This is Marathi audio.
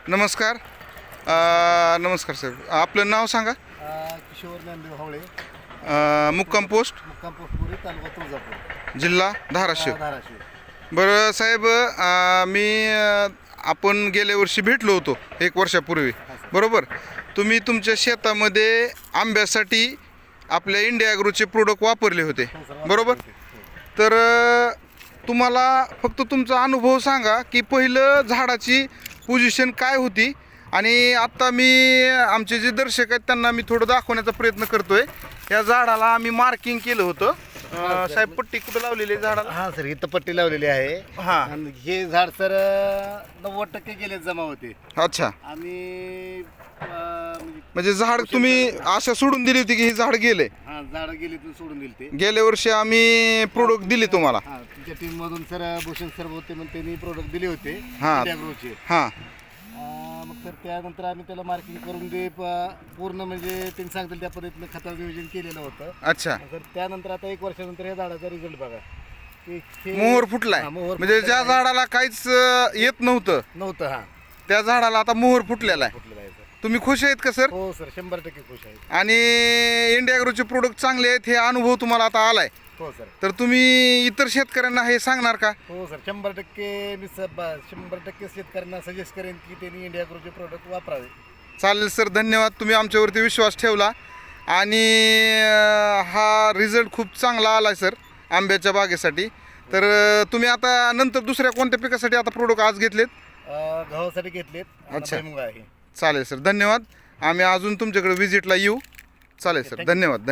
नमस्कार. नमस्कार साहेब, आपलं नाव सांगा. किशोर ज्ञानदेव हवळे, मुक्काम पोस्ट, मुक्काम पोस्ट पुरी, तालुका तुळजापूर, जिल्हा धाराशिव. धाराशिव. बरं साहेब, आपण गेल्या वर्षी भेटलो होतो 1 वर्षापूर्वी, बरोबर. तुम्ही तुमच्या शेतामध्ये आंब्यासाठी आपल्या इंडिया ॲग्रोचे प्रोडक्ट वापरले होते, बरोबर. तर तुम्हाला फक्त तुमचा अनुभव सांगा की पहिलं झाडाची पोझिशन काय होती, आणि आत्ता मी आमचे जे दर्शक आहेत त्यांना मी थोडं दाखवण्याचा प्रयत्न करतोय. या झाडाला आम्ही मार्किंग केलं होतं. साहेब, पट्टी कुठं लावलेली आहे झाडाला? हां सर, इथं पट्टी लावलेली आहे. हां, आणि हे झाड सर 90% गेले जमा होते. अच्छा. आम्ही म्हणजे झाड तुम्ही आशा सोडून दिली होती की हे झाड गेले? हां, झाड गेली तर सोडून दिली ते. गेल्या वर्षी आम्ही प्रोडक्ट दिले तुम्हाला. हां, तुमच्या टीम मधून सर भूषण सर होते, मग त्यांनी प्रोडक्ट दिले होते हां. ॲग्रोचे. हां, मग तर त्यानंतर आम्ही त्याला मार्किंग करून ते पूर्ण म्हणजे त्यांनी सांगतील त्या पद्धतीनं खताचं नियोजन केलेलं होतं. अच्छा. तर त्यानंतर आता 1 वर्षानंतर या झाडाचा रिझल्ट बघा. मोहर फुटलाय. हां, मोहर म्हणजे फुटलेला ज्या आहे. झाडाला काहीच येत नव्हतं नव्हतं. हां, त्या झाडाला आता मोहर फुटलेला आहे. फुटलेलं आहे सर. तुम्ही खुश आहेत का सर? हो सर, 100% खुश आहे. आणि इंडिया ॲग्रोचे प्रोडक्ट चांगले आहेत हे अनुभव तुम्हाला आता आलाय, हो सर. तर तुम्ही इतर शेतकऱ्यांना हे सांगणार का? हो सर, 100% मी 100% शेतकऱ्यांना सजेस्ट करेन की त्यांनी इंडिया ॲग्रोचे प्रोडक्ट वापरावे. चालेल सर, धन्यवाद. तुम्ही आमच्यावरती विश्वास ठेवला आणि हा रिझल्ट खूप चांगला आला आहे सर आंब्याच्या बागेसाठी. तर तुम्ही आता नंतर दुसऱ्या कोणत्या पिकासाठी आता प्रोडक्ट आज घेतलेत? गव्हासाठी घेतलेत. अच्छा. भुईमुग आहे. चालेल सर, धन्यवाद. आम्ही अजून तुमच्याकडे व्हिजिटला येऊ. चालेल सर, धन्यवाद.